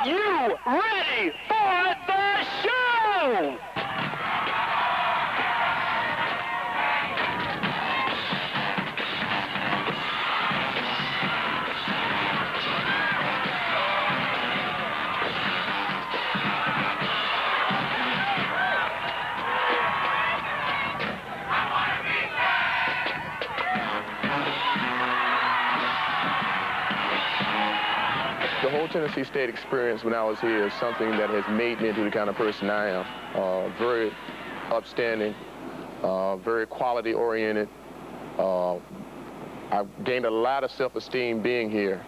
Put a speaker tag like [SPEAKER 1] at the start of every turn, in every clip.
[SPEAKER 1] Are you ready for the show?
[SPEAKER 2] The whole Tennessee State experience when I was here is something that has made me into the kind of person I am. Very upstanding, very quality-oriented. I've gained a lot of self-esteem being here.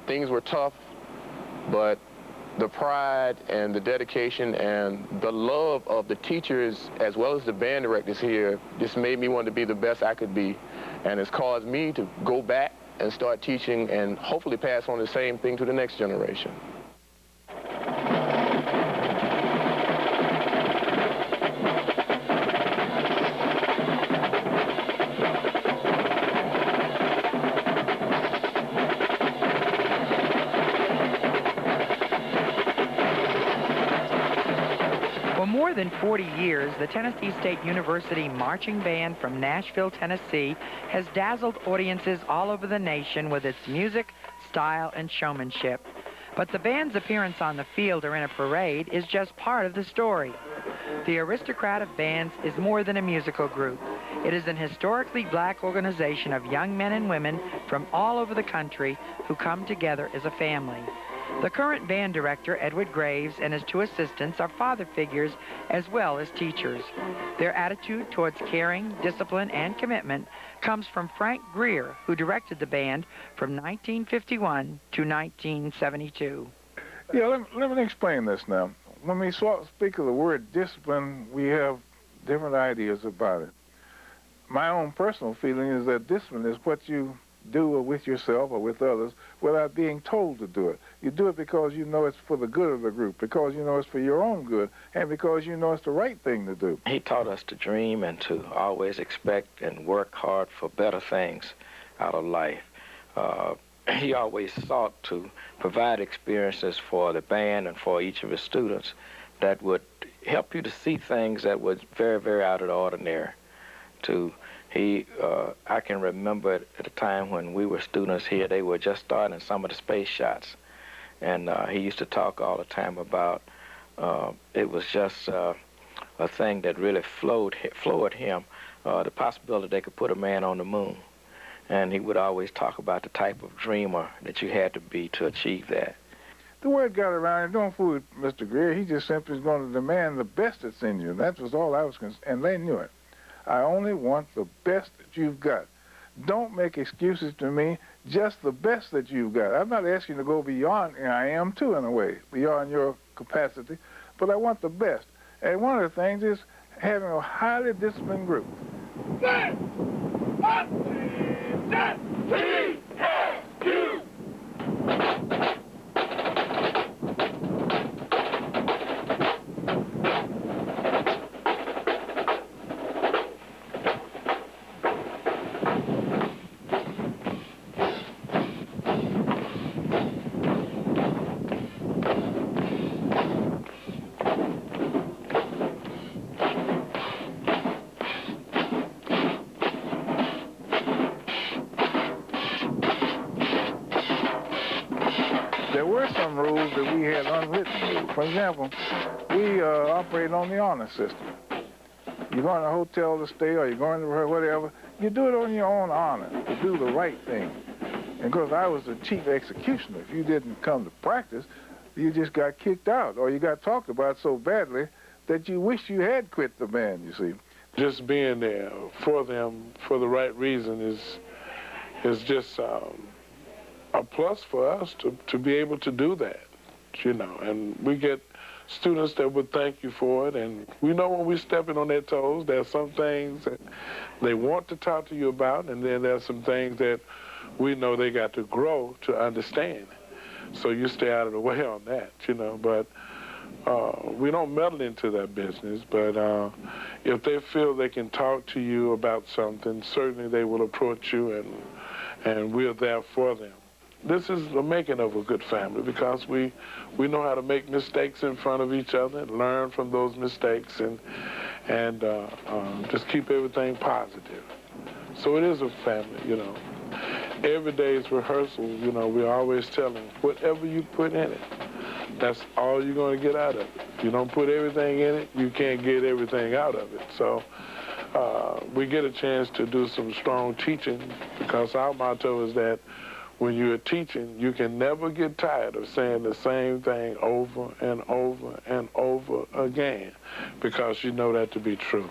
[SPEAKER 2] Things were tough, but the pride and the dedication and the love of the teachers as well as the band directors here just made me want to be the best I could be, and it's caused me to go back and start teaching and hopefully pass on the same thing to the next generation.
[SPEAKER 3] For more than 40 years, the Tennessee State University Marching Band from Nashville, Tennessee, has dazzled audiences all over the nation with its music, style, and showmanship. But the band's appearance on the field or in a parade is just part of the story. The Aristocrat of bands is more than a musical group. It is an historically black organization of young men and women from all over the country who come together as a family. The current band director, Edward Graves, and his two assistants are father figures as well as teachers. Their attitude towards caring, discipline, and commitment comes from Frank Greer, who directed the band from 1951 to 1972.
[SPEAKER 4] Yeah, let me explain this now. When we speak of the word discipline, we have different ideas about it. My own personal feeling is that discipline is what you do with yourself or with others without being told to do it. You do it because you know it's for the good of the group, because you know it's for your own good, and because you know it's the right thing to do.
[SPEAKER 5] He taught us to dream and to always expect and work hard for better things out of life. He always sought to provide experiences for the band and for each of his students that would help you to see things that were very, very out of the ordinary. I can remember at a time when we were students here, they were just starting some of the space shots. And he used to talk all the time about it was just a thing that really floored him, the possibility they could put a man on the moon. And he would always talk about the type of dreamer that you had to be to achieve that.
[SPEAKER 4] The word got around, and don't fool with Mr. Greer. He just simply is going to demand the best that's in you. That was all I was concerned, and they knew it. I only want the best that you've got. Don't make excuses to me, just the best that you've got. I'm not asking you to go beyond, and I am too in a way, beyond your capacity, but I want the best. And one of the things is having a highly disciplined group. TennSU! There were some rules that we had unwritten rules. For example, we operate on the honor system. You're going to a hotel to stay or you're going to whatever, you do it on your own honor, to do the right thing. And because I was the chief executioner, if you didn't come to practice, you just got kicked out or you got talked about so badly that you wish you had quit the band, you see.
[SPEAKER 6] Just being there for them for the right reason is just a plus for us to be able to do that, you know. And we get students that would thank you for it, and we know when we're stepping on their toes, there's some things that they want to talk to you about, and then there's some things that we know they got to grow to understand. So you stay out of the way on that, you know. But we don't meddle into that business, but if they feel they can talk to you about something, certainly they will approach you, and we're there for them. this is the making of a good family, because we know how to make mistakes in front of each other and learn from those mistakes, and just keep everything positive. So it is a family, you know. Every day's rehearsal, you know, we're always telling whatever you put in it, that's all you're going to get out of it. If you don't put everything in it, you can't get everything out of it. So we get a chance to do some strong teaching, because our motto is that when you're teaching, you can never get tired of saying the same thing over and over and over again, because you know that to be true.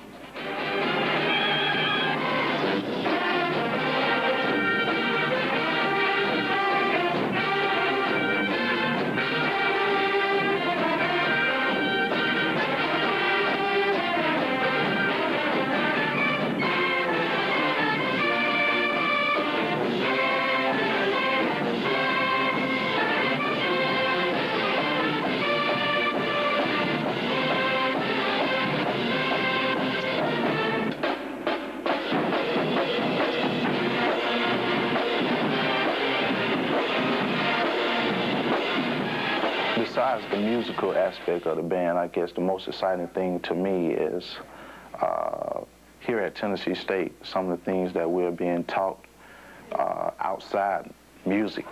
[SPEAKER 7] Besides the musical aspect of the band, I guess the most exciting thing to me is here at Tennessee State, some of the things that we're being taught outside music,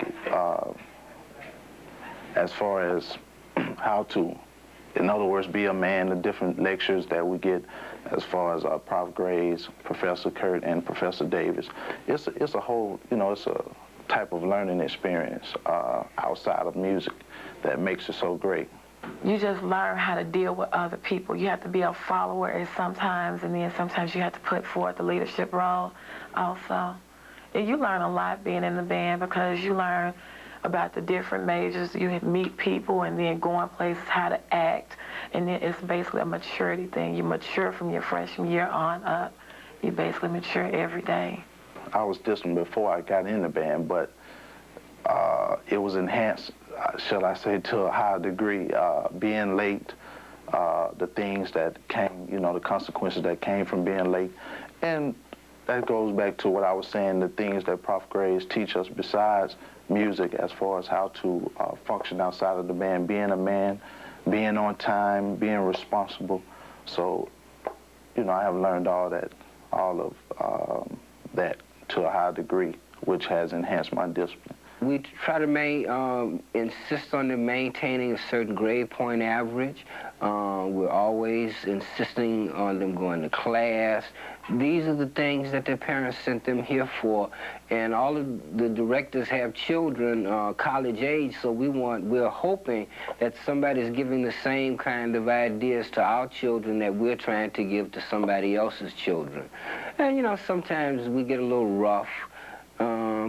[SPEAKER 7] as far as how to, in other words, be a man, the different lectures that we get as far as Prof. Graves, Professor Kurt, and Professor Davis. It's a whole, you know, it's a type of learning experience outside of music that makes it so great.
[SPEAKER 8] You just learn how to deal with other people. You have to be a follower sometimes, and then sometimes you have to put forth the leadership role also. And you learn a lot being in the band, because you learn about the different majors. You meet people, and then going places, how to act. And then it's basically a maturity thing. You mature from your freshman year on up. You basically mature every day.
[SPEAKER 7] I was disciplined before I got in the band, but it was enhanced, shall I say, to a high degree. Being late, the things that came, you know, the consequences that came from being late. And that goes back to what I was saying, the things that Prof. Graves teach us besides music, as far as how to function outside of the band, being a man, being on time, being responsible. So, you know, I have learned all of that to a high degree, which has enhanced my discipline.
[SPEAKER 9] We try to insist on them maintaining a certain grade point average. We're always insisting on them going to class. These are the things that their parents sent them here for. And all of the directors have children college age, so we're hoping that somebody's giving the same kind of ideas to our children that we're trying to give to somebody else's children. And, you know, sometimes we get a little rough.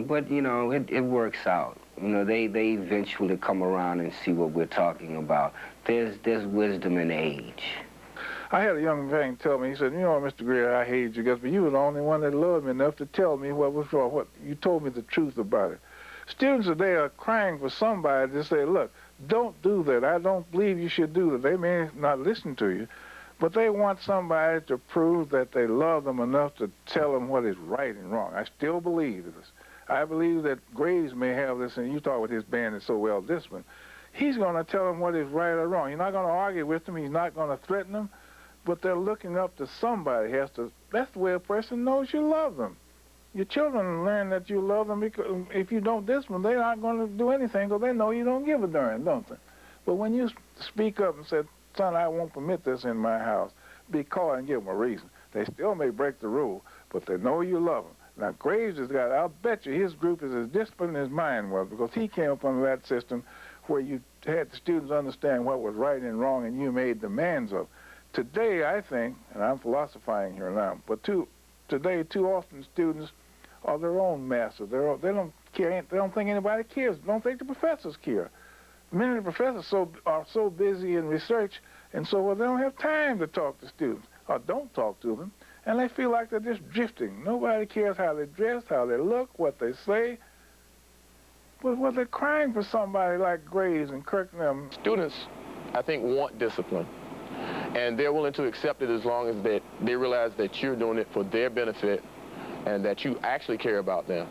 [SPEAKER 9] But, you know, it works out. You know, they eventually come around and see what we're talking about. There's wisdom in age.
[SPEAKER 4] I had a young man tell me, he said, you know, Mr. Greer, I hated you guys, but you were the only one that loved me enough to tell me what was wrong. What you told me the truth about it. Students today are crying for somebody to say, look, don't do that. I don't believe you should do that. They may not listen to you, but they want somebody to prove that they love them enough to tell them what is right and wrong. I still believe this. I believe that Graves may have this, and you talk with his band is so well disciplined. He's going to tell them what is right or wrong. He's not going to argue with them. He's not going to threaten them, but they're looking up to somebody. That's the way a person knows you love them. Your children learn that you love them, because if you don't discipline, they're not going to do anything because they know you don't give a darn, don't they? But when you speak up and say, son, I won't permit this in my house, be called and give them a reason. They still may break the rule, but they know you love them. Now, Graves has got, I'll bet you his group is as disciplined as mine was, because he came up under that system where you had the students understand what was right and wrong, and you made demands of. Today, I think, and I'm philosophizing here now, but today, too often students are their own masters. They don't care. They don't think anybody cares. They don't think the professors care. Many of the professors are so busy in research, and so they don't have time to talk to students, or don't talk to them, and they feel like they're just drifting. Nobody cares how they dress, how they look, what they say. But they're crying for somebody like Graves and Kirk and them.
[SPEAKER 2] Students, I think, want discipline, and they're willing to accept it as long as they realize that you're doing it for their benefit and that you actually care about them.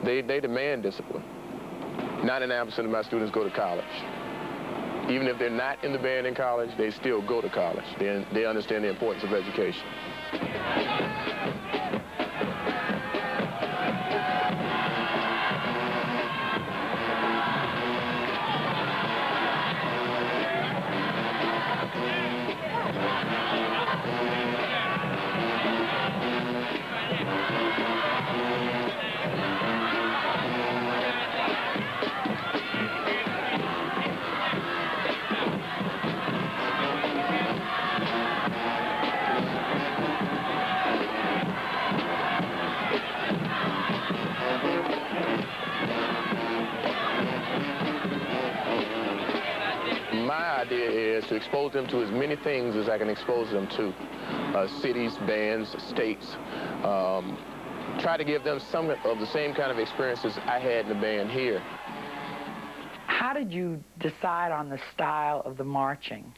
[SPEAKER 2] They demand discipline. 99% of my students go to college. Even if they're not in the band in college, they still go to college. They understand the importance of education. My idea is to expose them to as many things as I can expose them to. Cities, bands, states. Try to give them some of the same kind of experiences I had in the band here.
[SPEAKER 3] How did you decide on the style of the marching?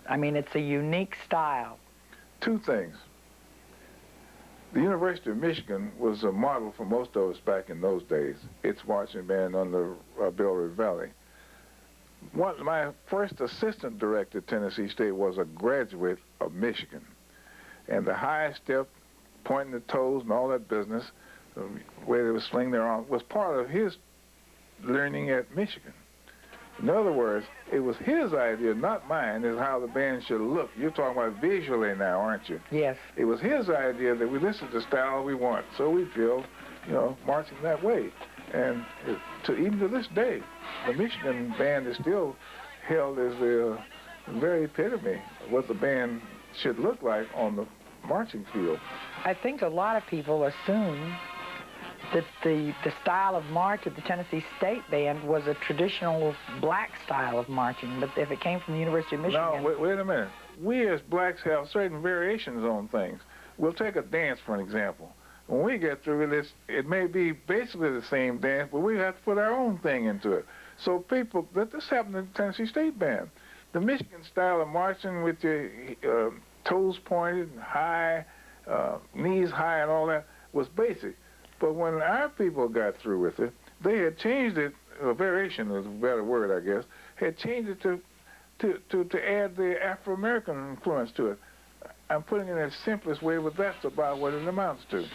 [SPEAKER 3] I mean, it's a unique style.
[SPEAKER 4] Two things. The University of Michigan was a model for most of us back in those days. Its marching band under Bill Valley. My first assistant director at Tennessee State was a graduate of Michigan. And the high step, pointing the toes and all that business, the way they would sling their arms, was part of his learning at Michigan. In other words, it was his idea, not mine, is how the band should look. You're talking about visually now, aren't you?
[SPEAKER 3] Yes.
[SPEAKER 4] It was his idea that this is the style we want, so we feel, marching that way. And even to this day, the Michigan band is still held as the very epitome of what the band should look like on the marching field.
[SPEAKER 3] I think a lot of people assume that the style of march of the Tennessee State Band was a traditional black style of marching, but if it came from the University of Michigan...
[SPEAKER 4] No, wait a minute. We as blacks have certain variations on things. We'll take a dance, for an example. When we get through it, it may be basically the same dance, but we have to put our own thing into it. So this happened in the Tennessee State Band. The Michigan style of marching with your toes pointed, high, knees high and all that was basic. But when our people got through with it, they had changed it, a variation is a better word, I guess, had changed it to add the Afro-American influence to it. I'm putting it in the simplest way, but that's about what it amounts to.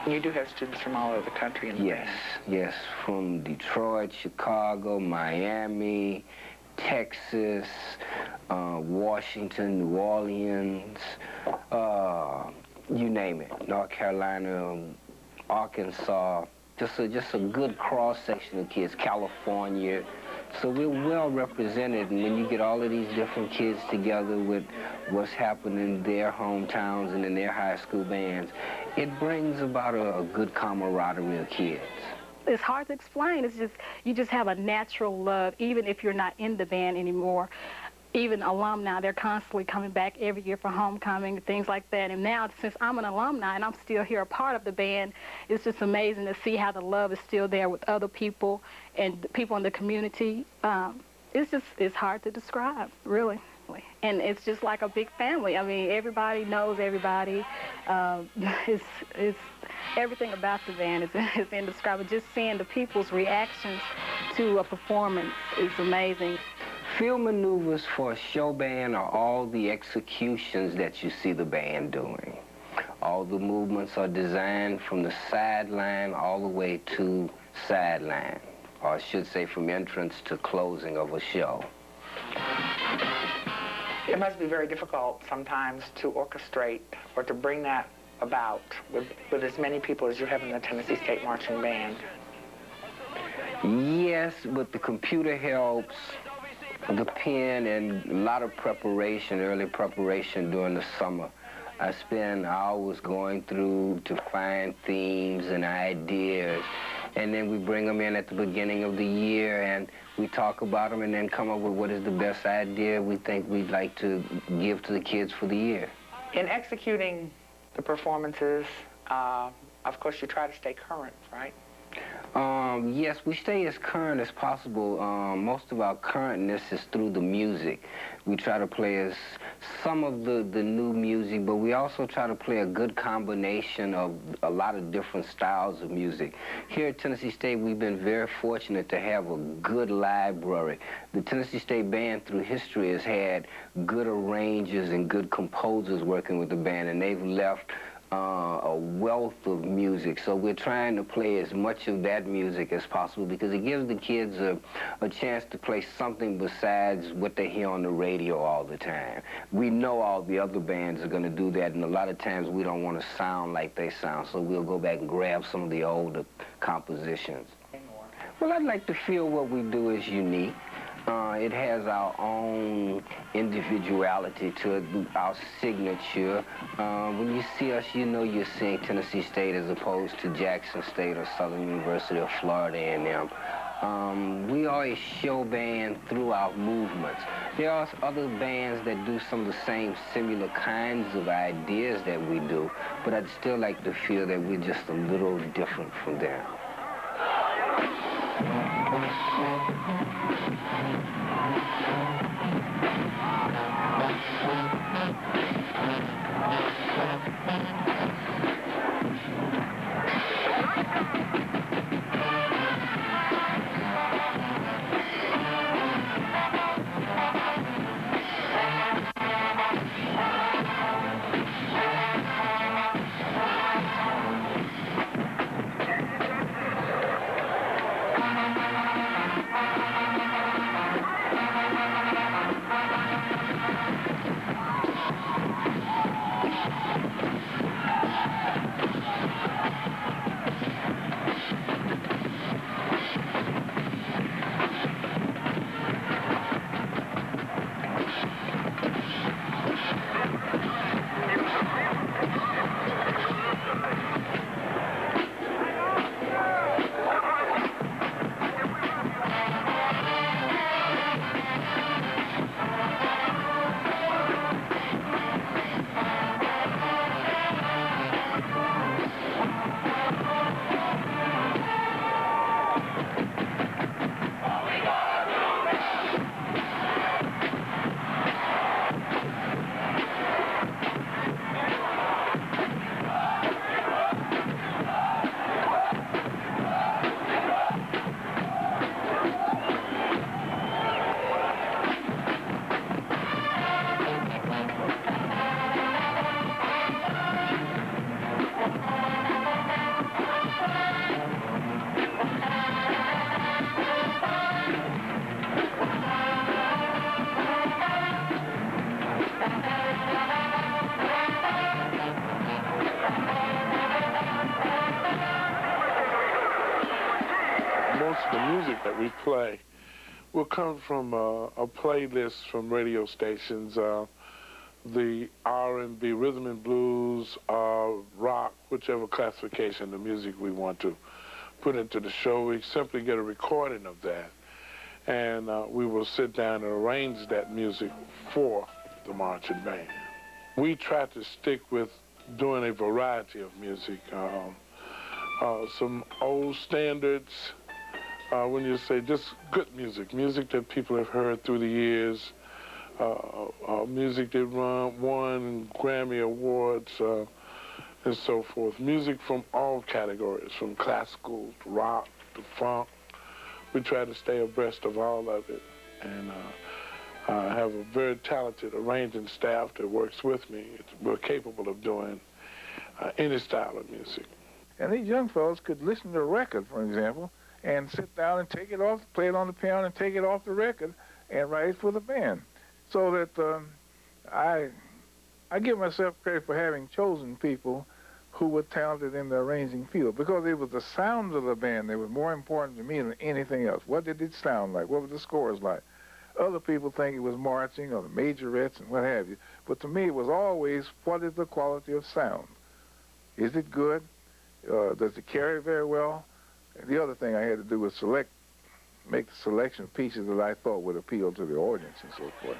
[SPEAKER 3] You do have students from all over the country in the band.
[SPEAKER 9] Yes, from Detroit, Chicago, Miami, Texas, Washington, New Orleans, you name it, North Carolina, Arkansas, just a good cross-section of kids, California. So we're well represented, and when you get all of these different kids together with what's happening in their hometowns and in their high school bands, it brings about a good camaraderie of kids.
[SPEAKER 10] It's hard to explain. It's just, you just have a natural love, even if you're not in the band anymore. Even alumni, they're constantly coming back every year for homecoming, things like that. And now, since I'm an alumni and I'm still here, a part of the band, it's just amazing to see how the love is still there with other people and people in the community. It's hard to describe, really. And it's just like a big family. I mean, everybody knows everybody. It's everything about the band is indescribable. Just seeing the people's reactions to a performance is amazing.
[SPEAKER 9] Field maneuvers for a show band are all the executions that you see the band doing. All the movements are designed from the sideline all the way to sideline, or I should say from entrance to closing of a show.
[SPEAKER 3] It must be very difficult sometimes to orchestrate or to bring that about with as many people as you have in the Tennessee State Marching Band.
[SPEAKER 9] Yes, but the computer helps, the pen, and a lot of preparation, early preparation during the summer. I spend hours going through to find themes and ideas, and then we bring them in at the beginning of the year, and we talk about them and then come up with what is the best idea we think we'd like to give to the kids for the year.
[SPEAKER 3] In executing the performances, of course, you try to stay current, right?
[SPEAKER 9] Yes, we stay as current as possible. Most of our currentness is through the music. We try to play some of the new music, but we also try to play a good combination of a lot of different styles of music. Here at Tennessee State, we've been very fortunate to have a good library. The Tennessee State Band through history has had good arrangers and good composers working with the band, and they've left a wealth of music. So we're trying to play as much of that music as possible because it gives the kids a chance to play something besides what they hear on the radio all the time. We know all the other bands are going to do that, and a lot of times we don't want to sound like they sound, so we'll go back and grab some of the older compositions. Well, I'd like to feel what we do is unique. It has our own individuality to it, our signature. When you see us, you know you're seeing Tennessee State as opposed to Jackson State or Southern University or Florida A&M. We are a show band through our movements. There are other bands that do some of the same similar kinds of ideas that we do, but I'd still like to feel that we're just a little different from them.
[SPEAKER 6] Most of the music that we play will come from a playlist from radio stations, the R&B, rhythm and blues, rock, whichever classification of music we want to put into the show. We simply get a recording of that, and we will sit down and arrange that music for the marching band. We try to stick with doing a variety of music, some old standards, when you say just good music, music that people have heard through the years, music that won Grammy Awards, and so forth. Music from all categories, from classical to rock to funk. We try to stay abreast of all of it, and have a very talented arranging staff that works with me. We're capable of doing any style of music.
[SPEAKER 4] And these young fellows could listen to a record, for example, and sit down and take it off, play it on the piano and take it off the record and write it for the band. So that I give myself credit for having chosen people who were talented in the arranging field, because it was the sound of the band that was more important to me than anything else. What did it sound like? What were the scores like? Other people think it was marching or the majorettes and what have you. But to me, it was always, what is the quality of sound? Is it good? Does it carry very well? And the other thing I had to do was make the selection of pieces that I thought would appeal to the audience and so forth.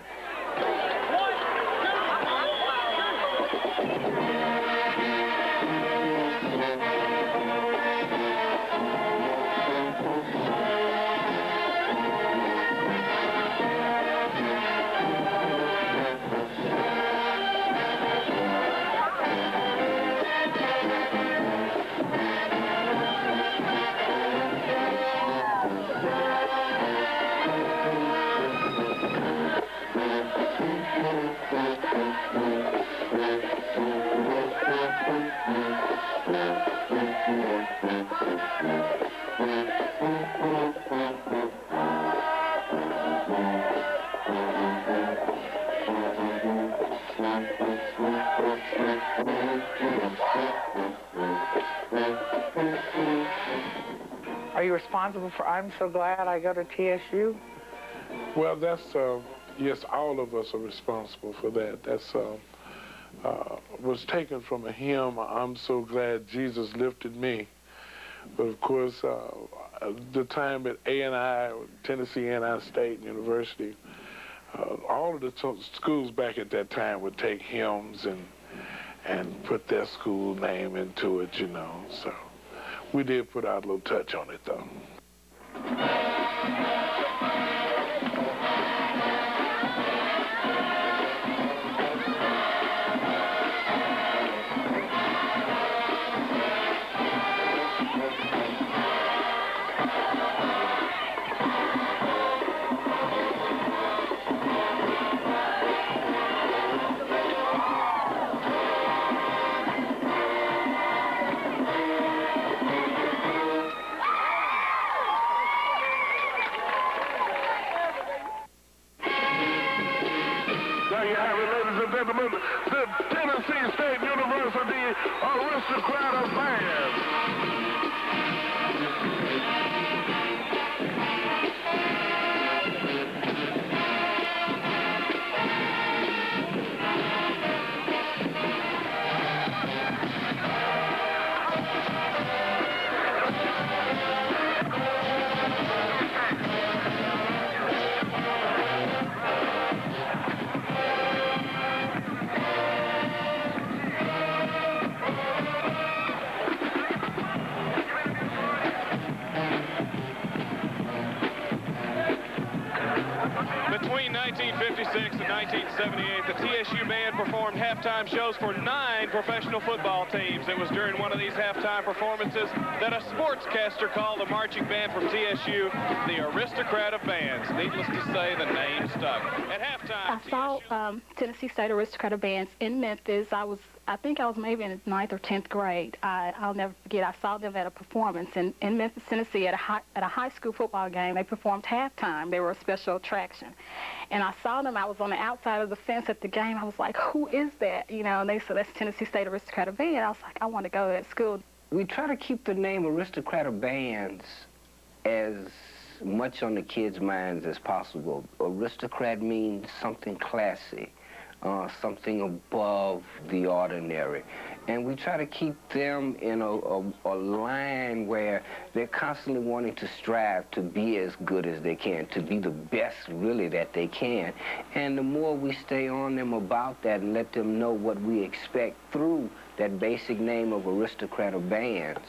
[SPEAKER 11] Are you responsible for I'm So Glad I Go to TSU?
[SPEAKER 6] Well, that's, yes, all of us are responsible for that. That's was taken from a hymn, I'm So Glad Jesus Lifted Me. But of course, the time at A&I, Tennessee A&I State University, all of the schools back at that time would take hymns and put their school name into it, you know. So we did put our little touch on it, though.
[SPEAKER 1] The Tennessee State University Aristocrat of Bands.
[SPEAKER 12] Between 1956 and 1978, the TSU Band performed halftime shows for 9 professional football teams. It was during one of these halftime performances that a sportscaster called the marching band from TSU the Aristocrat of Bands. Needless to say, the name stuck. At halftime,
[SPEAKER 10] I saw Tennessee State Aristocrat of Bands in Memphis. I think I was maybe in the 9th or 10th grade. I'll never forget, I saw them at a performance in Memphis, Tennessee at a high school football game. They performed halftime. They were a special attraction. And I saw them. I was on the outside of the fence at the game. I was like, who is that? You know, and they said, that's Tennessee State Aristocrat of Bands. I was like, I want to go to that school.
[SPEAKER 9] We try to keep the name Aristocrat of Bands as much on the kids' minds as possible. Aristocrat means something classy. Something above the ordinary. And we try to keep them in a line where they're constantly wanting to strive to be as good as they can, to be the best, really, that they can. And the more we stay on them about that and let them know what we expect through that basic name of Aristocrat of Bands,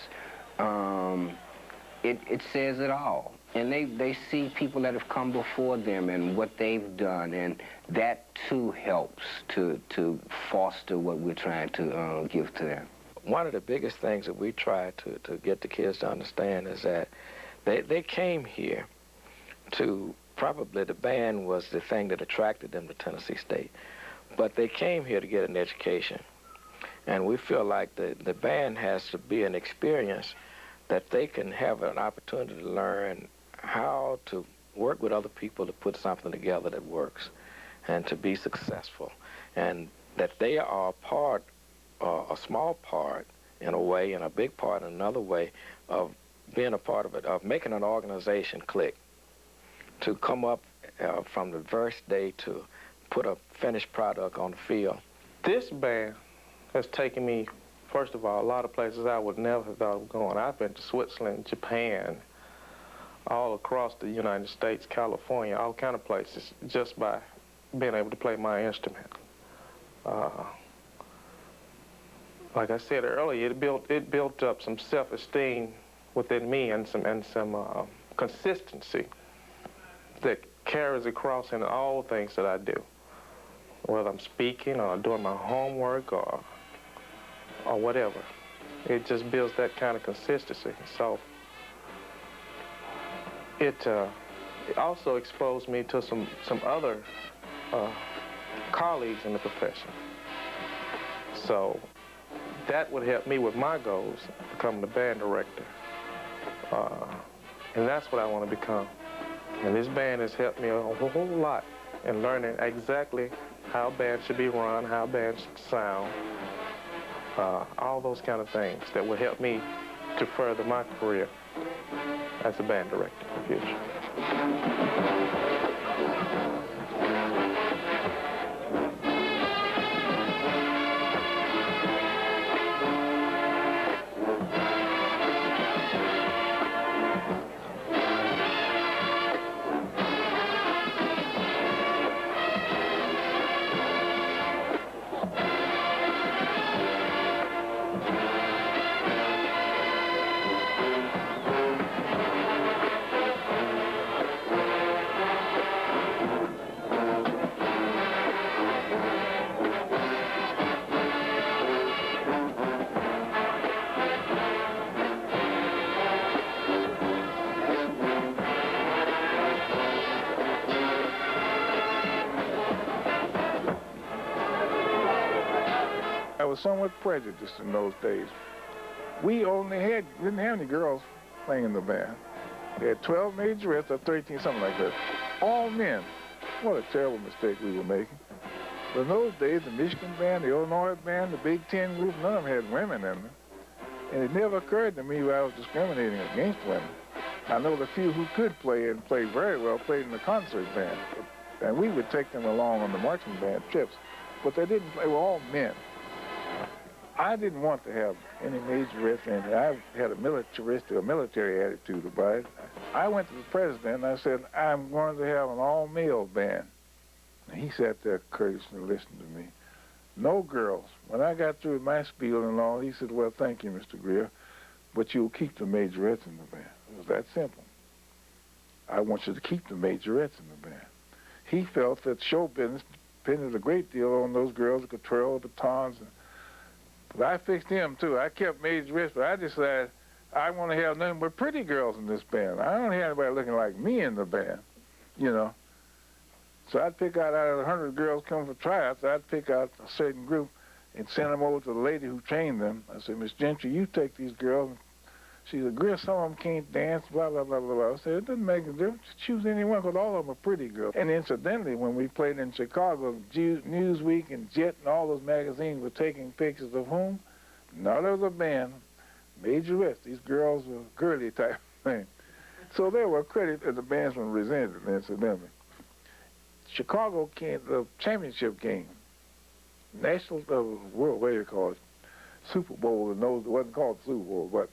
[SPEAKER 9] it says it all. And they see people that have come before them and what they've done, and that too helps to foster what we're trying to give to them.
[SPEAKER 5] One of the biggest things that we try to get the kids to understand is that they came here to, probably the band was the thing that attracted them to Tennessee State, but they came here to get an education. And we feel like the band has to be an experience that they can have an opportunity to learn how to work with other people to put something together that works and to be successful. And that they are a part, a small part in a way, and a big part in another way, of being a part of it, of making an organization click, to come up from the first day to put a finished product on the field.
[SPEAKER 13] This band has taken me, first of all, a lot of places I would never have thought of going. I've been to Switzerland, Japan, all across the United States, California, all kind of places, just by being able to play my instrument. Like I said earlier, it built up some self-esteem within me and some consistency that carries across in all things that I do, whether I'm speaking or doing my homework or whatever. It just builds that kind of consistency. So it also exposed me to some other colleagues in the profession. So that would help me with my goals, becoming the band director. And that's what I want to become. And this band has helped me a whole lot in learning exactly how bands should be run, how bands should sound, all those kind of things that will help me to further my career as a band director in the future.
[SPEAKER 4] I was somewhat prejudiced in those days. We didn't have any girls playing in the band. We had 12 majorettes or 13, something like that. All men. What a terrible mistake we were making. But in those days, the Michigan band, the Illinois band, the Big Ten group, none of them had women in them. And it never occurred to me I was discriminating against women. I know the few who could play and played very well played in the concert band. And we would take them along on the marching band trips. But they didn't play, they were all men. I didn't want to have any majorettes, and I had a military attitude about it. I went to the president and I said, I'm going to have an all-male band. And he sat there courteously and listened to me. No girls. When I got through with my spiel and all, he said, well, thank you, Mr. Greer, but you'll keep the majorettes in the band. It was that simple. I want you to keep the majorettes in the band. He felt that show business depended a great deal on those girls that could twirl the batons. But I fixed him, too. I kept majorettes, but I decided I want to have nothing but pretty girls in this band. I don't have anybody looking like me in the band, you know. So I'd pick out of 100 girls coming for tryouts, I'd pick out a certain group and send them over to the lady who trained them. I said, Miss Gentry, you take these girls. She said, Greer, some of them can't dance, blah, blah, blah, blah, blah. I said, it doesn't make a difference. Choose anyone, because all of them are pretty girls. And incidentally, when we played in Chicago, Newsweek and Jet and all those magazines were taking pictures of whom? Not of the band, majorettes. These girls were girly type thing. So they were credit that the bandsmen resented it, incidentally. Chicago came, the championship game, national, world, what do you call it? Super Bowl, and those, it wasn't called Super Bowl, but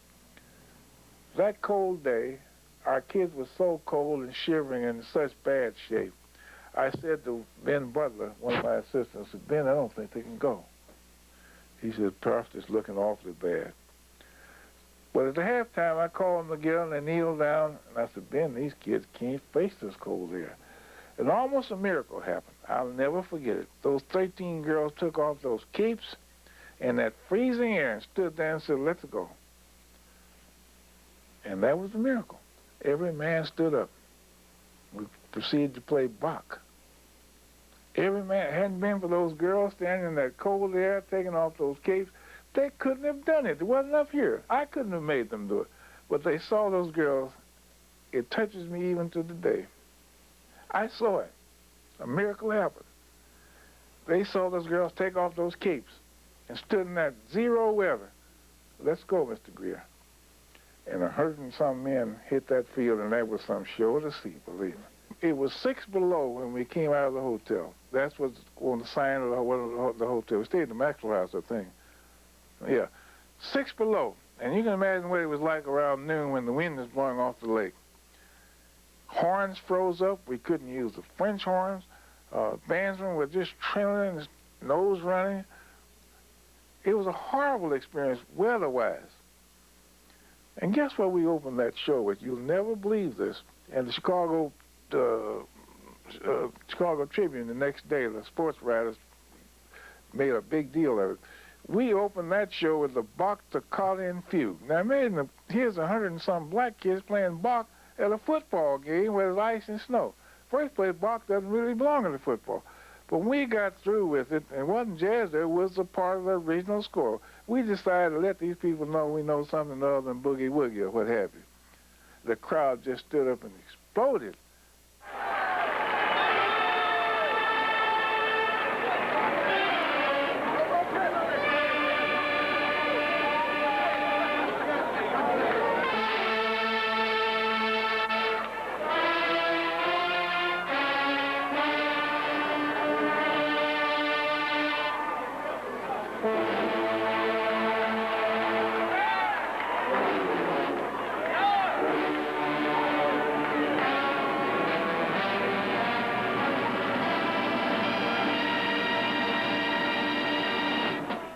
[SPEAKER 4] that cold day, our kids were so cold and shivering and in such bad shape. I said to Ben Butler, one of my assistants, I said, Ben, I don't think they can go. He said, Perf, it's looking awfully bad. But at the halftime, I called them together and they kneeled down, and I said, Ben, these kids can't face this cold air. And almost a miracle happened. I'll never forget it. Those 13 girls took off those capes and that freezing air and stood there and said, let's go. And that was the miracle. Every man stood up. We proceeded to play Bach. Every man, hadn't been for those girls standing in that cold air, taking off those capes, they couldn't have done it. There wasn't enough here. I couldn't have made them do it. But they saw those girls. It touches me even to the day. I saw it. A miracle happened. They saw those girls take off those capes and stood in that zero weather. Let's go, Mr. Greer. And 100 and some men hit that field, and that was some show to see, believe me. It was 6 below when we came out of the hotel. That's what's on the sign of the hotel. We stayed in the Maxwell House, I think. Yeah, 6 below. And you can imagine what it was like around noon when the wind is blowing off the lake. Horns froze up. We couldn't use the French horns. Bandsmen were just trailing, his nose running. It was a horrible experience weather-wise. And guess what we opened that show with? You'll never believe this. And the Chicago Tribune the next day, the sports writers made a big deal of it. We opened that show with the Bach to Colin Fugue. Now imagine, here's 100 and some black kids playing Bach at a football game where there's ice and snow. First place, Bach doesn't really belong in the football. But when we got through with it, and it wasn't jazz there, it was a part of the original score. We decided to let these people know we know something other than boogie woogie or what have you. The crowd just stood up and exploded.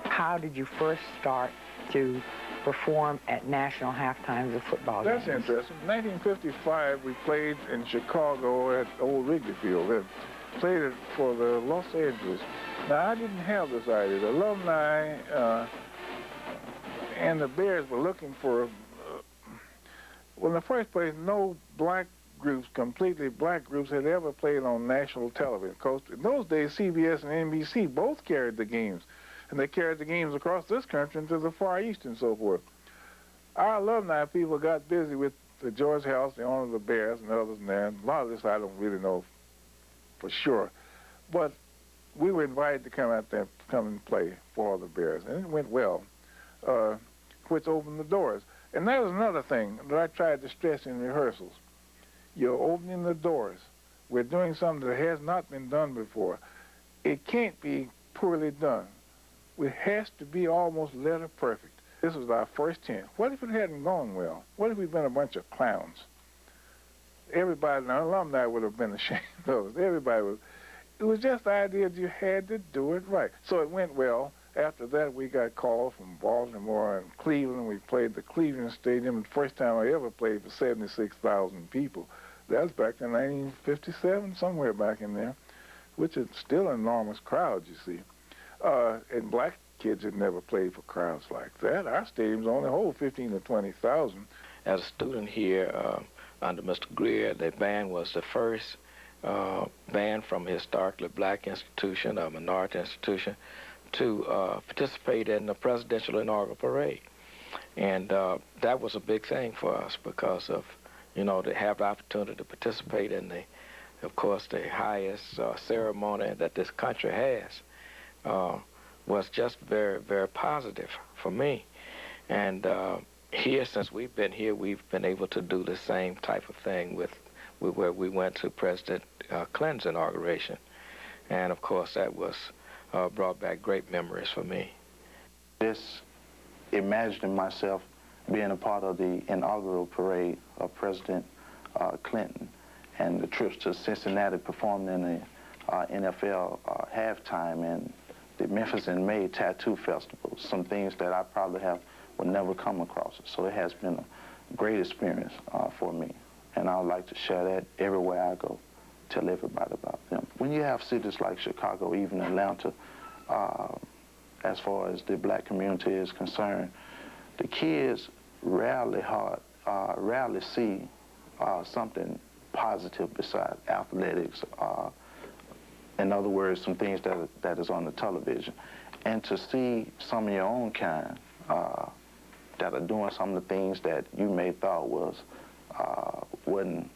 [SPEAKER 3] How did you first start to perform at national halftimes of football games?
[SPEAKER 4] That's interesting. In 1955, we played in Chicago at Old Wrigley Field. We played it for the Los Angeles. Now, I didn't have this idea. The alumni and the Bears were looking for, well, in the first place, no black groups, completely black groups, had ever played on national television. Because in those days, CBS and NBC both carried the games. And they carried the games across this country into the Far East and so forth. Our alumni people got busy with the George House, the owner of the Bears, and others and that. A lot of this I don't really know for sure. But we were invited to come out there, come and play for the Bears. And it went well, which opened the doors. And that was another thing that I tried to stress in rehearsals. You're opening the doors. We're doing something that has not been done before. It can't be poorly done. It has to be almost letter perfect. This was our first chance. What if it hadn't gone well? What if we'd been a bunch of clowns? Everybody, the alumni would have been ashamed of us. Everybody was. It was just the idea that you had to do it right. So it went well. After that, we got called from Baltimore and Cleveland. We played the Cleveland Stadium. The first time I ever played for 76,000 people. That was back in 1957, somewhere back in there, which is still an enormous crowd, you see. And black kids had never played for crowds like that. Our stadiums only hold 15 to 20,000.
[SPEAKER 5] As a student here under Mr. Greer, the band was the first band from a historically black institution, a minority institution, to participate in the presidential inaugural parade. And that was a big thing for us because of, you know, to have the opportunity to participate in the, of course, the highest ceremony that this country has. Was just very, very positive for me. And here, since we've been here, we've been able to do the same type of thing with where we went to President Clinton's inauguration. And of course, that was brought back great memories for me.
[SPEAKER 7] Just imagining myself being a part of the inaugural parade of President Clinton and the trips to Cincinnati performing in the NFL halftime and the Memphis in May Tattoo Festival, some things that I probably would never come across. So it has been a great experience for me. And I would like to share that everywhere I go, tell everybody about them. When you have cities like Chicago, even Atlanta, as far as the black community is concerned, the kids rarely see something positive besides athletics, in other words, some things that is on the television. And to see some of your own kind that are doing some of the things that you may thought wasn't,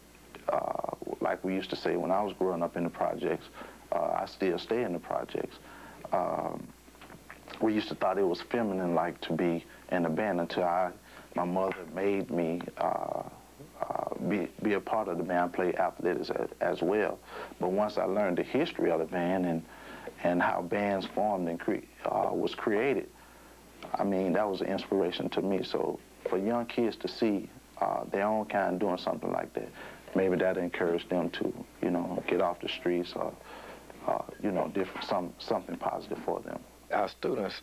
[SPEAKER 7] like we used to say when I was growing up in the projects, I still stay in the projects. We used to thought it was feminine like to be in a band until my mother made me be a part of the band. I played athletics as well. But once I learned the history of the band and how bands formed and was created, I mean, that was an inspiration to me. So for young kids to see their own kind doing something like that, maybe that encouraged them to, you know, get off the streets or, you know, something positive for them.
[SPEAKER 5] Our students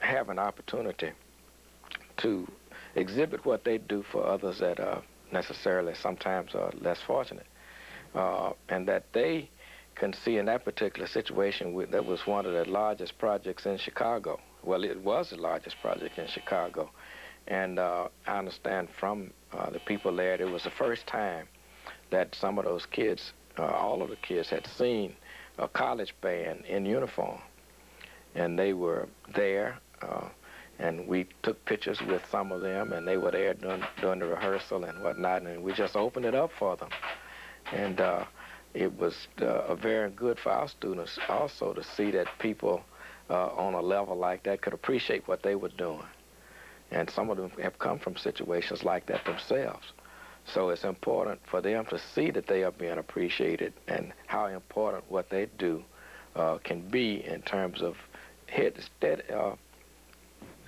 [SPEAKER 5] have an opportunity to exhibit what they do for others that necessarily sometimes are less fortunate, and that they can see in that particular situation that was one of the largest projects in Chicago. Well, it was the largest project in Chicago, and I understand from the people there, it was the first time that some of those kids, all of the kids, had seen a college band in uniform, and they were there. And we took pictures with some of them, and they were there during the rehearsal and whatnot, and we just opened it up for them. And it was very good for our students also to see that people on a level like that could appreciate what they were doing. And some of them have come from situations like that themselves. So it's important for them to see that they are being appreciated and how important what they do can be in terms of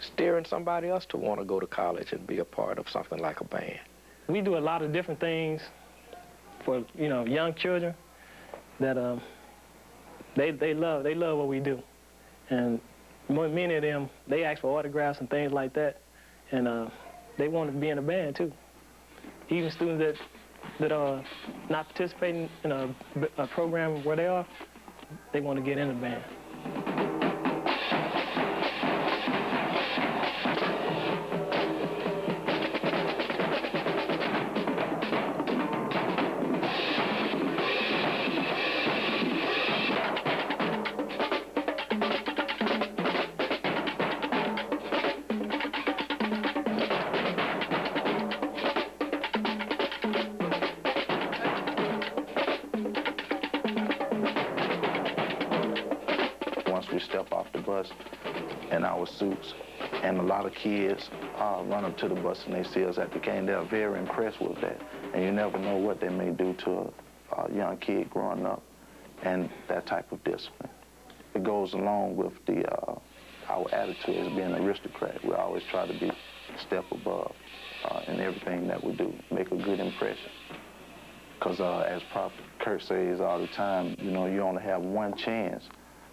[SPEAKER 5] steering somebody else to want to go to college and be a part of something like a band.
[SPEAKER 14] We do a lot of different things for, you know, young children that they love what we do. And many of them, they ask for autographs and things like that, and they want to be in a band too. Even students that are not participating in a program where they are, they want to get in a band.
[SPEAKER 7] We step off the bus in our suits, and a lot of kids run up to the bus and they see us at the game. They're very impressed with that, and you never know what they may do to a young kid growing up, and that type of discipline. It goes along with our attitude as being an aristocrat. We always try to be a step above in everything that we do, make a good impression. Because as Prof. Kurt says all the time, you know, you only have one chance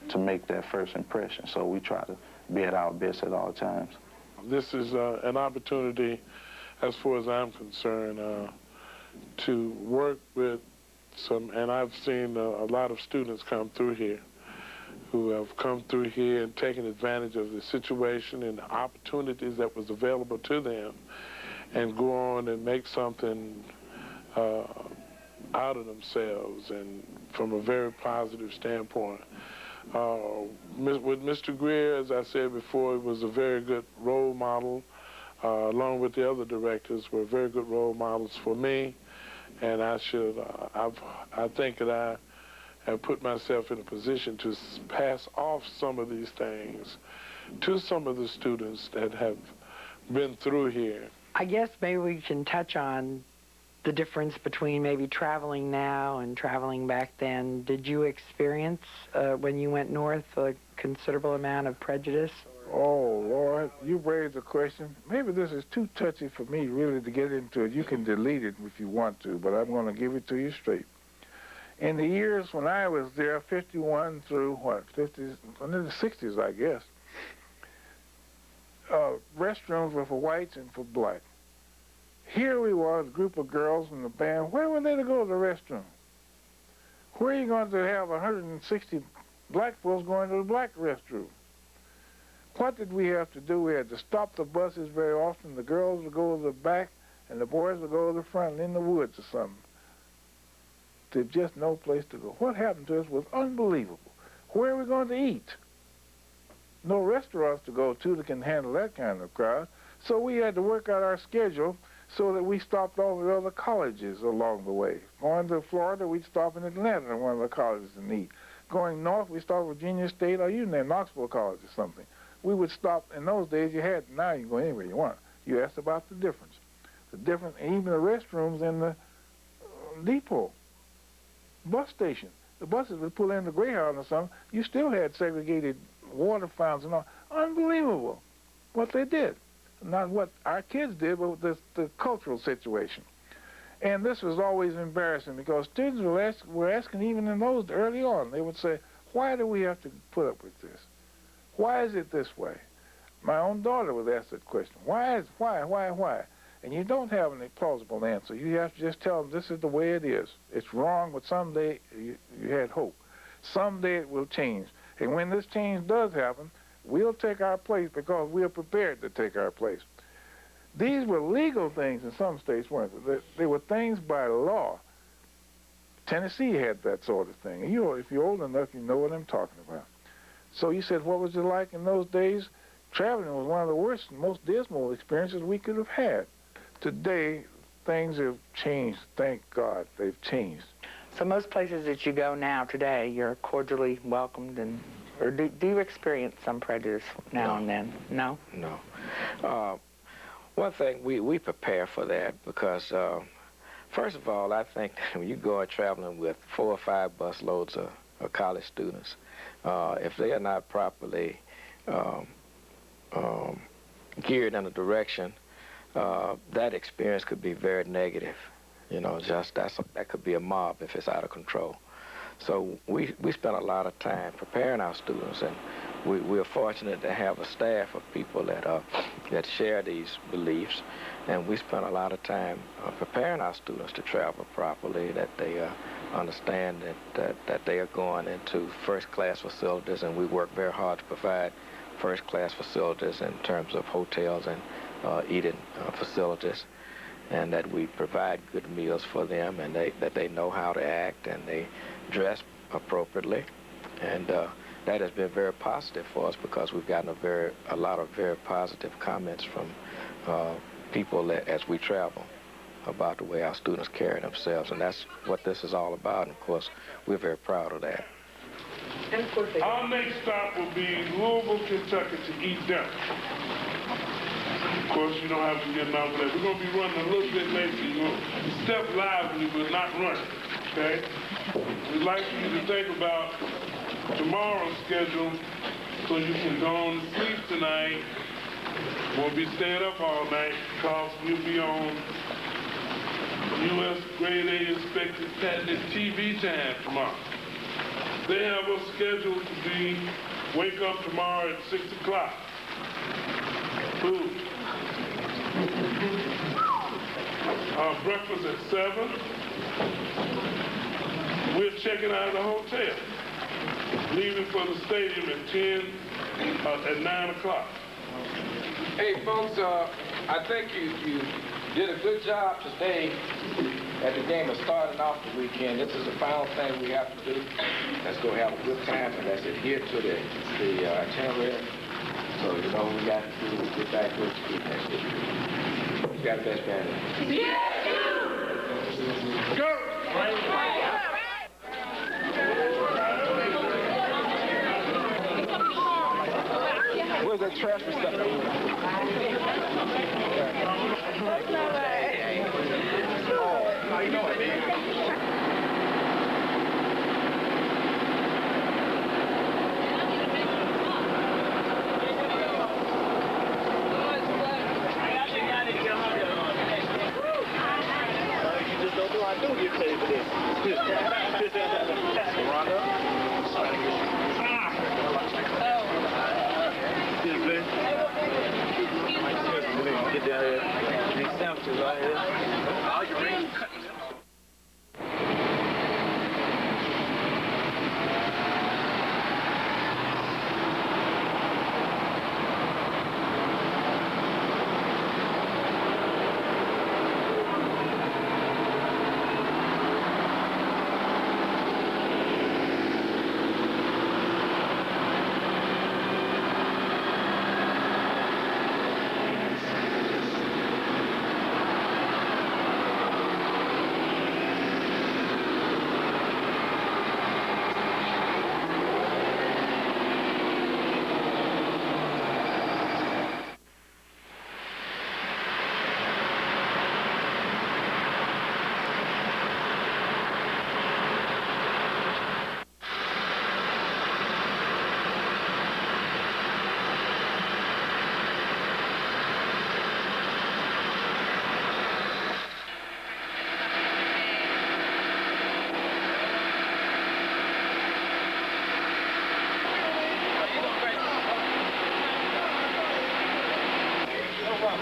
[SPEAKER 7] to make that first impression. So we try to be at our best at all times.
[SPEAKER 6] This is an opportunity, as far as I'm concerned, to work with some, and I've seen a lot of students come through here who have come through here and taken advantage of the situation and the opportunities that was available to them and go on and make something out of themselves, and from a very positive standpoint. With Mr. Greer, as I said before, he was a very good role model, along with the other directors were very good role models for me, and I think that I have put myself in a position to pass off some of these things to some of the students that have been through here.
[SPEAKER 3] I guess maybe we can touch on the difference between maybe traveling now and traveling back then. Did you experience, when you went north, a considerable amount of prejudice?
[SPEAKER 4] Oh, Lord, you raised a question. Maybe this is too touchy for me really to get into it. You can delete it if you want to, but I'm going to give it to you straight. In the years when I was there, 51 through, what, 50s, into the 60s, I guess, restrooms were for whites and for black. Here we were, a group of girls in the band. Where were they to go to the restroom? Where are you going to have 160 black folks going to the black restroom? What did we have to do? We had to stop the buses very often. The girls would go to the back, and the boys would go to the front, in the woods or something. There's just no place to go. What happened to us was unbelievable. Where are we going to eat? No restaurants to go to that can handle that kind of crowd. So we had to work out our schedule so that we stopped off at other colleges along the way. Going to Florida, we'd stop in Atlanta at one of the colleges and eat. Going north, we stopped at Virginia State, or you name Knoxville College or something. We would stop. In those days, now you can go anywhere you want. You asked about the difference. The difference, even the restrooms in the depot, bus station. The buses would pull in the Greyhound or something. You still had segregated water fountains and all. Unbelievable what they did. Not what our kids did, but the cultural situation. And this was always embarrassing because students were asking even in those early on. They would say, why do we have to put up with this? Why is it this way? My own daughter would ask that question. Why? And you don't have any plausible answer. You have to just tell them this is the way it is. It's wrong, but someday you had hope. Someday it will change. And when this change does happen, we'll take our place because we're prepared to take our place. These were legal things in some states, weren't they? They were things by law. Tennessee had that sort of thing. You know, if you're old enough, you know what I'm talking about. So you said, what was it like in those days? Traveling was one of the worst and most dismal experiences we could have had. Today, things have changed. Thank God they've changed.
[SPEAKER 11] So most places that you go now today, you're cordially welcomed, and or do you experience some prejudice now and then? No?
[SPEAKER 5] No. One thing, we prepare for that because, first of all, I think that when you go out traveling with 4 or 5 bus loads of college students, if they are not properly geared in a direction, that experience could be very negative. You know, that could be a mob if it's out of control. So we spend a lot of time preparing our students, and we're fortunate to have a staff of people that share these beliefs, and we spend a lot of time preparing our students to travel properly, that they understand that they are going into first-class facilities, and we work very hard to provide first-class facilities in terms of hotels and eating facilities, and that we provide good meals for them, and that they know how to act, and they dress appropriately. And that has been very positive for us because we've gotten a lot of very positive comments from people as we travel about the way our students carry themselves, and that's what this is all about, and of course we're very proud of that.
[SPEAKER 6] Our next stop will be Louisville, Kentucky to eat dinner. Of course, you don't have to get enough of that. We're going to be running a little bit late, so you're going to step lively but not running, okay? We'd like for you to think about tomorrow's schedule so you can go on to sleep tonight. Won't be staying up all night because we'll be on U.S. Grade A Inspected Patented TV time tomorrow. They have us scheduled to be wake up tomorrow at 6 o'clock. Food. Breakfast at 7. We're checking out of the hotel. Leaving for the stadium at 9 o'clock.
[SPEAKER 5] Hey folks, I think you did a good job today at the game of starting off the weekend. This is the final thing we have to do. Let's go have a good time and let's adhere to the itinerary. So you know we got to do is get back to the next week. You got the best band.
[SPEAKER 6] Go!
[SPEAKER 5] Where's that trash receptacle? How you doing, man?
[SPEAKER 1] I do get paid for this. Rhonda? Get down here. These sandwiches right here. Oh, you bring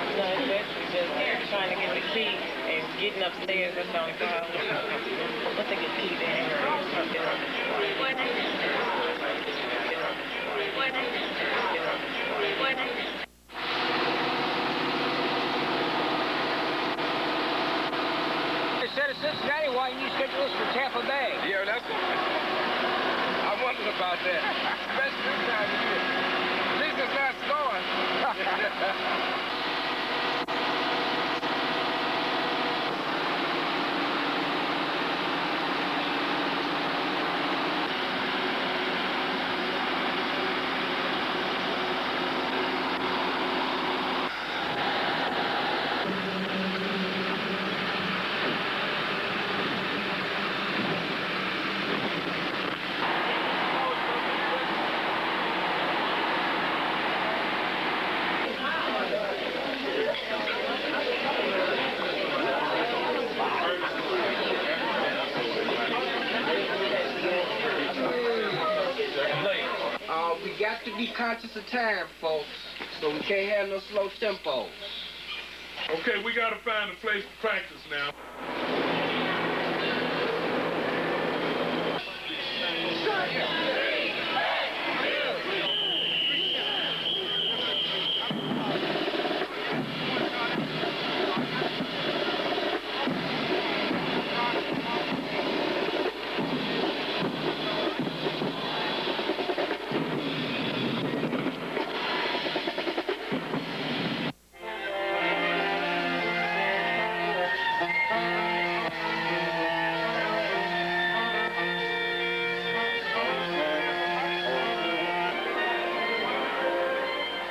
[SPEAKER 15] No, it's basically just trying to get the key and getting upstairs. That's the only problem. Once I get the key, then
[SPEAKER 16] Instead of Cincinnati, why you schedule us for Tampa Bay?
[SPEAKER 17] Yeah, that's it. I wondered about that. Especially this time of year. At least it's not snowing.
[SPEAKER 16] We got to be conscious of time, folks, so we can't have no slow tempos.
[SPEAKER 6] Okay, we got to find a place to practice now.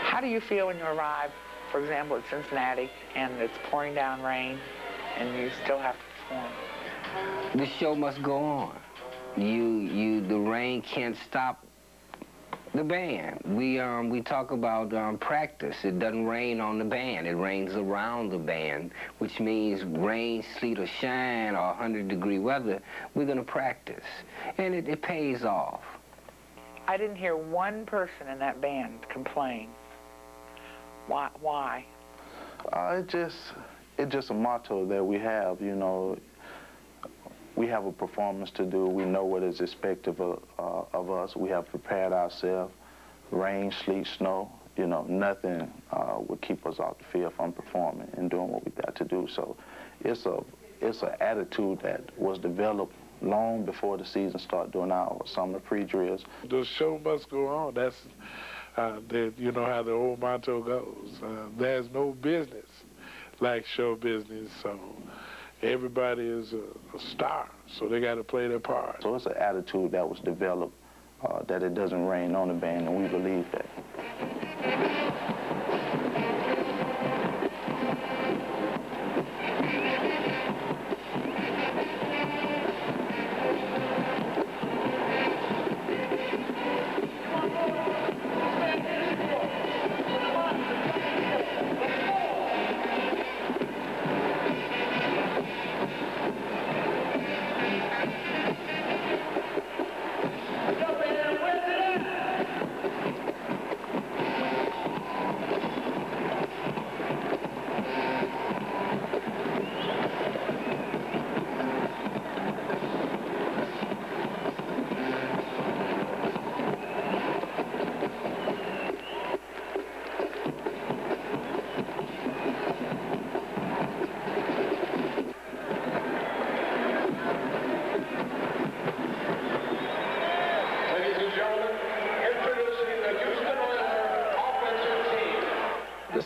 [SPEAKER 11] How do you feel when you arrive, for example, at Cincinnati, and it's pouring down rain, and you still have to perform?
[SPEAKER 9] The show must go on. The rain can't stop the band. We talk about practice. It doesn't rain on the band. It rains around the band, which means rain, sleet, or shine, or 100-degree weather, we're going to practice. And it pays off.
[SPEAKER 11] I didn't hear one person in that band complain. Why?
[SPEAKER 7] It's just a motto that we have, you know. We have a performance to do. We know what is expected of us. We have prepared ourselves. Rain, sleet, snow, you know, nothing would keep us off the field from performing and doing what we got to do. So it's an attitude that was developed long before the season started, doing our summer pre-drills.
[SPEAKER 6] The show must go on. That's, you know how the old motto goes. There's no business like show business, so everybody is a star, so they got to play their part.
[SPEAKER 7] So it's an attitude that was developed, that it doesn't rain on the band, and we believe that.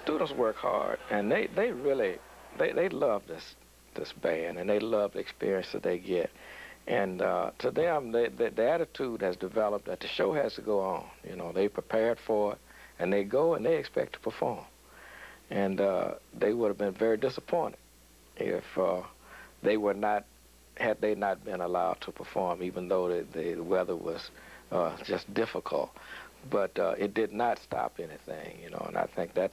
[SPEAKER 5] Students work hard, and they really love this band, and they love the experience that they get. And to them, the attitude has developed that the show has to go on. You know, they prepared for it, and they go and they expect to perform. And they would have been very disappointed if had they not been allowed to perform, even though the weather was just difficult. But it did not stop anything, you know, and I think that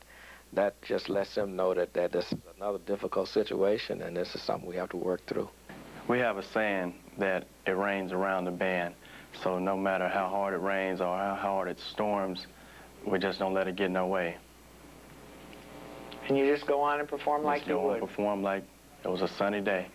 [SPEAKER 5] just lets them know that this is another difficult situation, and this is something we have to work through.
[SPEAKER 18] We have a saying that it rains around the band, so no matter how hard it rains or how hard it storms, we just don't let it get in our way.
[SPEAKER 11] And you just go on and perform like you would?
[SPEAKER 18] Perform like it was a sunny day.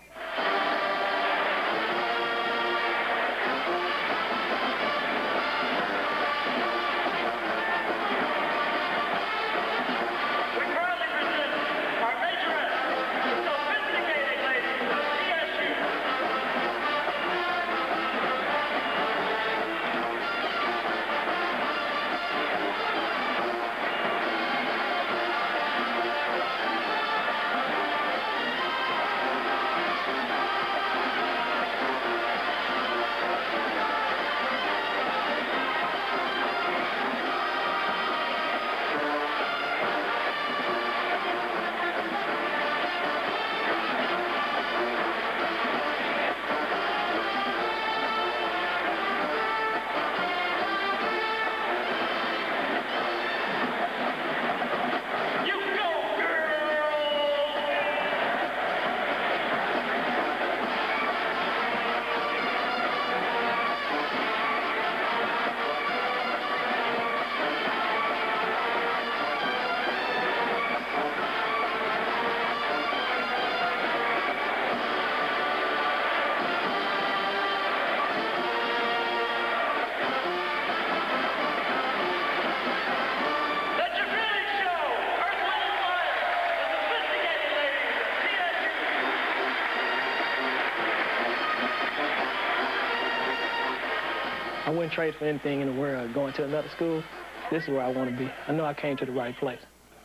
[SPEAKER 14] I wouldn't trade for anything in the world. Going to another school, this is where I want to be. I know I came to the right place.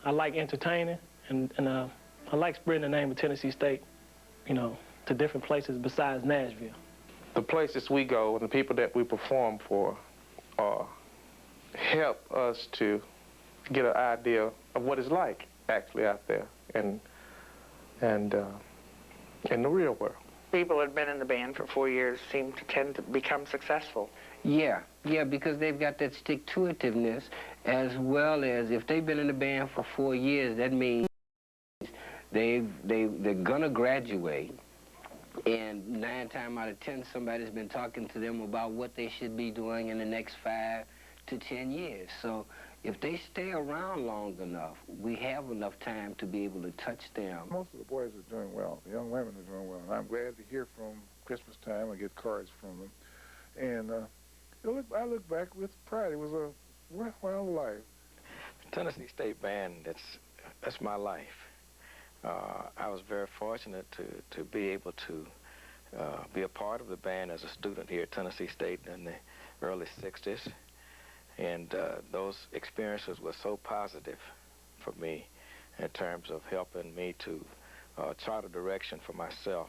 [SPEAKER 14] I like entertaining, and I like spreading the name of Tennessee State, you know, to different places besides Nashville.
[SPEAKER 13] The places we go and the people that we perform for help us to get an idea of what it's like actually out there and in the real world.
[SPEAKER 11] People that have been in the band for 4 years seem to tend to become successful.
[SPEAKER 9] Yeah, because they've got that stick-to-itiveness, as well as if they've been in the band for 4 years, that means they're gonna graduate, and 9 times out of 10, somebody's been talking to them about what they should be doing in the next 5 to 10 years. So if they stay around long enough, we have enough time to be able to touch them.
[SPEAKER 4] Most of the boys are doing well. The young women are doing well. And I'm glad to hear from Christmas time. I get cards from them. And I look back with pride. It was a worthwhile life.
[SPEAKER 5] Tennessee State Band, that's my life. I was very fortunate to be able to be a part of the band as a student here at Tennessee State in the early 60s. And those experiences were so positive for me in terms of helping me to chart a direction for myself.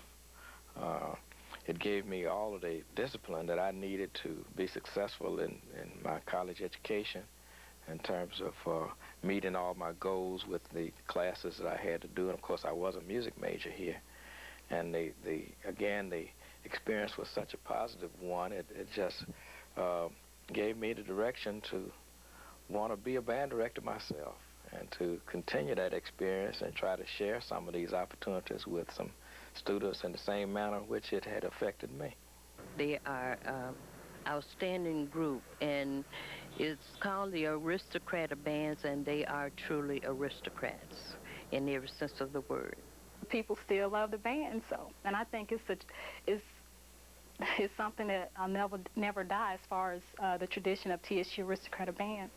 [SPEAKER 5] It gave me all of the discipline that I needed to be successful in my college education in terms of meeting all my goals with the classes that I had to do. And of course, I was a music major here. And again, the experience was such a positive one. It just gave me the direction to want to be a band director myself and to continue that experience and try to share some of these opportunities with some students in the same manner which it had affected me.
[SPEAKER 19] They are outstanding group, and it's called the Aristocrat of bands, and they are truly aristocrats in every sense of the word.
[SPEAKER 10] People still love the band, so, and I think it's something that never die as far as the tradition of TSU Aristocrat of band.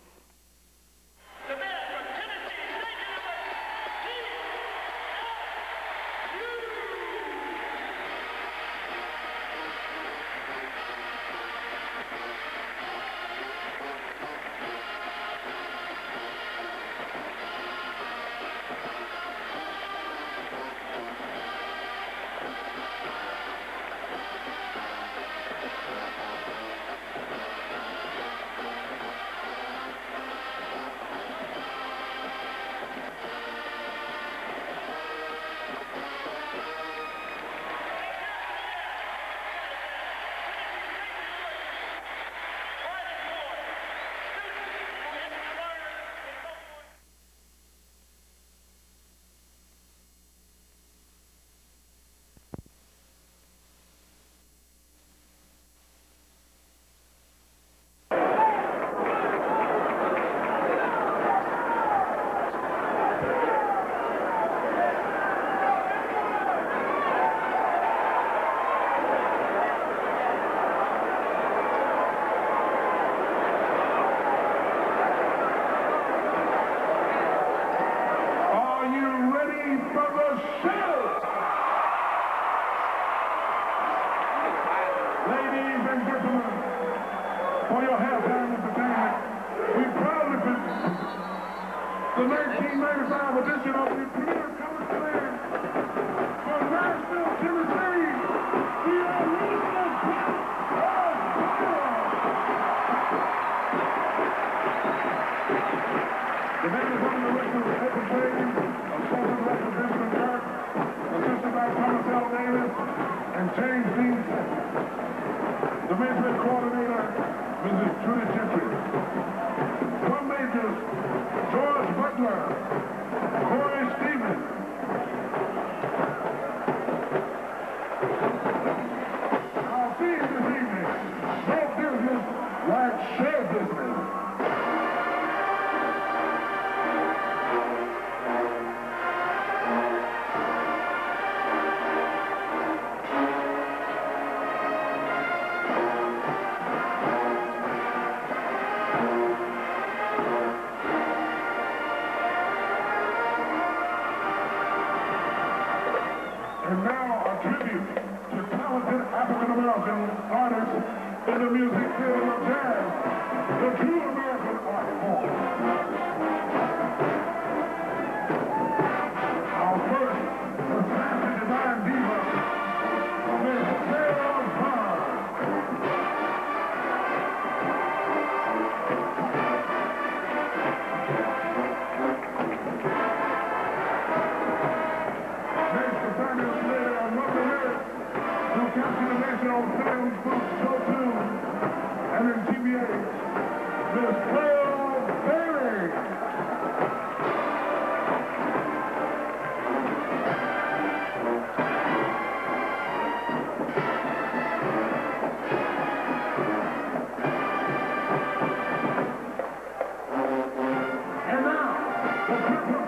[SPEAKER 20] the 1995 edition of the Premier College Band from Nashville, Tennessee, the Aristocrat The band is under the direction of Edward James, associate director Benjamin Kirk, assisted by Thomas L. Davis and James Dean Smith. The management coordinator, Mrs. Trudy Gentry. Drum majors, George Butler, Corey Stevens. Our theme this evening, no business like show business. And now a tribute to talented African-American artists in the music field of jazz, the true American art form. Our first, the classic divine diva, Miss Sarah Vaughan. On film, show tune, and in TVA, Miss Pearl Bailey. And now, the